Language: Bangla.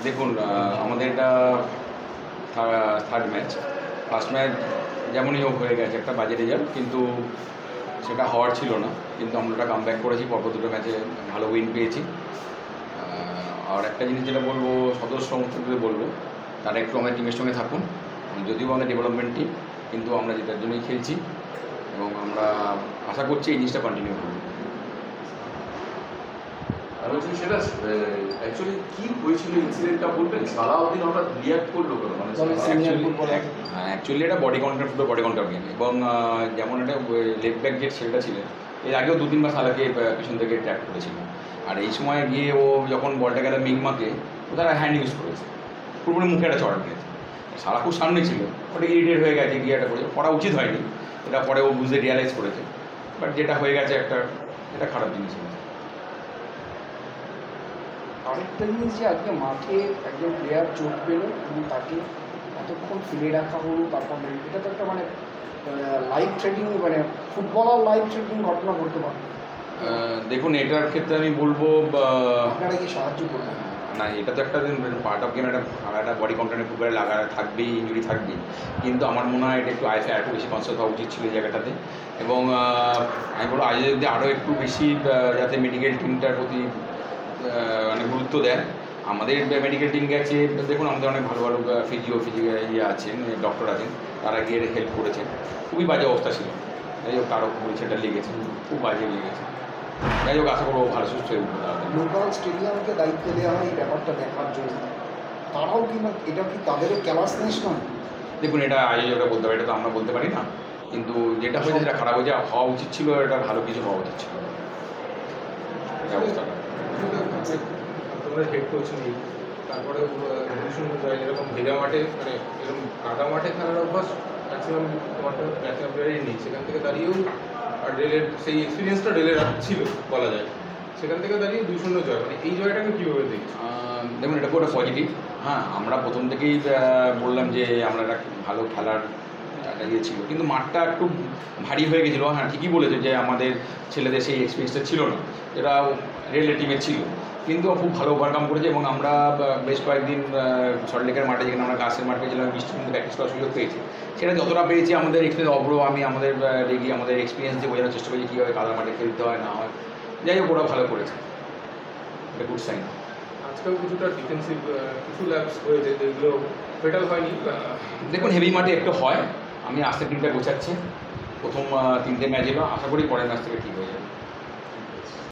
দেখুন আমাদের এটা থার্ড ম্যাচ। ফার্স্ট ম্যাচ যেমনই হোক হয়ে গেছে একটা বাজে রেজাল্ট, কিন্তু সেটা হওয়ার ছিল না, কিন্তু আমরা ওটা কামব্যাক করেছি। পরপর দুটো ম্যাচে ভালো উইন পেয়েছি। আর একটা জিনিস যেটা বলবো সদস্য সমর্থকদের বলবো, তারা একটু আমাদের টিমের সঙ্গে থাকুন। যদিও আমাদের ডেভেলপমেন্ট টিম, কিন্তু আমরা যেটার জন্যই খেলছি এবং আমরা আশা করছি এই জিনিসটা কন্টিনিউ করব। আর হচ্ছে সেটা অ্যাকচুয়ালি কি হয়েছিল ইনসিডেন্টটা বলবেন? সালাউদ্দিন হঠাৎ রিয়াক্ট করলো কেন? মানে অ্যাকচুয়ালি এটা বডি কন্ট্যাক্ট গেম, এবং যেমন এটা লেফট ব্যাক যে ছেলেটা ছিলেন, এর আগেও 2-3 বার সালাকে পিছন থেকে ট্র্যাক করেছিল। আর এই সময় গিয়ে ও যখন বলটা গেল মিংমাকে, ও তারা হ্যান্ড ইউজ করেছে, পুরোপুরি মুখে একটা চড়া নিয়েছে। সালা খুব সামনে ছিল, ওটা ইরিটেট হয়ে গেছে, গিয়ে এটা করেছে। করা উচিত হয়নি, এটা পরে ও বুঝতে রিয়ালাইজ করেছে। বাট যেটা হয়ে গেছে একটা, এটা খারাপ জিনিস। আরেকটা জিনিস যে আজকে মাঠে একজন প্লেয়ার চোট পেল এবং তাকে এতক্ষণ ফেলে রাখা হলো, তারপর এটা তো একটা মানে লাইফ থ্রেটিং, মানে ফুটবলার লাইফ থ্রেটিং ঘটনা ঘটতে পারে। দেখুন এটার ক্ষেত্রে আমি বলবো আপনারা কি সাহায্য করবেন? না, এটা তো একটা পার্ট অফ গেম, একটা বডি কন্ট্যাক্টে ফুটবলে লাগা থাকবেই, ইঞ্জুরি থাকবেই, কিন্তু আমার মনে হয় এটা একটু একটু বেশি কনসাস হওয়া উচিত ছিল এই জায়গাটাতে। এবং আমি বলবো আজ যদি আরও একটু বেশি যাতে মেডিকেল টিমটার প্রতি মানে গুরুত্ব দেয়। আমাদের মেডিকেল টিম গেছে, দেখুন আমাদের অনেক ভালো ভালো ইয়ে আছেন, ডক্টর আছেন, তারা গিয়ে হেল্প করেছেন। খুবই বাজে অবস্থা ছিল, যাই হোক কারো সেটা লেগেছে, খুব বাজে লেগেছে। যাই হোক আশা করবো ভালো সুস্থ হয়ে উঠবে। লোকাল স্টেডিয়ামকে দায়িত্ব দেওয়া হয় এই ব্যাপারটা দেখার জন্য, তারাও কি এটা কি তাদেরও ক্যালাসনেস নয়? দেখুন এটা আয়োজকরা বলতে পারে, এটা তো আমরা বলতে পারি না, কিন্তু যেটা হয়েছে সেটা খারাপ হয়েছে, হওয়া উচিত ছিল, এটা ভালো কিছু হওয়া উচিত ছিল ব্যবস্থাটা। তোমরা হেড কোচ নেই, তারপরে এরকম ভেজা মাঠে, মানে এরকম কাদা মাঠে খেলার অভ্যাস ম্যাক্সিমাম তোমার ম্যাক্সিমাম প্লেয়ারই নেই। সেখান থেকে দাঁড়িয়েও আর রেলের সেই এক্সপিরিয়েন্সটা রেলের ছিল বলা যায়, সেখান থেকে দাঁড়িয়ে 2-0 জয়, মানে এই জয়টাকে কীভাবে দেখছি? দেখুন এটা পুরো পজিটিভ। হ্যাঁ, আমরা প্রথম থেকেই বললাম যে আমরা একটা ভালো খেলার একটা ইয়ে ছিল, কিন্তু মাঠটা একটু ভারী হয়ে গেছিলো। হ্যাঁ ঠিকই বলেছে যে আমাদের ছেলেদের সেই এক্সপিরিয়েন্সটা ছিল না, যেটা রেলের টিমের ছিল, কিন্তু খুব ভালো ওভারকাম করেছে। এবং আমরা বেশ কয়েকদিন সল্টলেকের মাঠে, যেখানে আমরা গাছের মাঠ পেয়েছিলাম, বৃষ্টির মধ্যে প্র্যাকটিস করার সুযোগ পেয়েছি। সেটা যতটা পেয়েছি আমাদের এক্সপিরিয়েন্স আমি আমাদের রেগি আমাদের এক্সপিরিয়েন্স দিয়ে বোঝানোর চেষ্টা করেছি কীভাবে কাদা মাঠে খেলতে হয় না হয়। যাই হোক ওরা ভালো করেছে, এটা গুড সাইন। আজকেও কিছুটা ডিফেন্সিভ কিছু ল্যাপস হয়েছে, যেগুলো ফেটাল হয়নি। দেখুন হেভি মাঠে একটু হয়, আমি আস্তে টিমটা গোছাচ্ছি। প্রথম 3টে ম্যাচ এলো, আশা করি পরের ম্যাচ থেকে ঠিক হয়ে যাবে।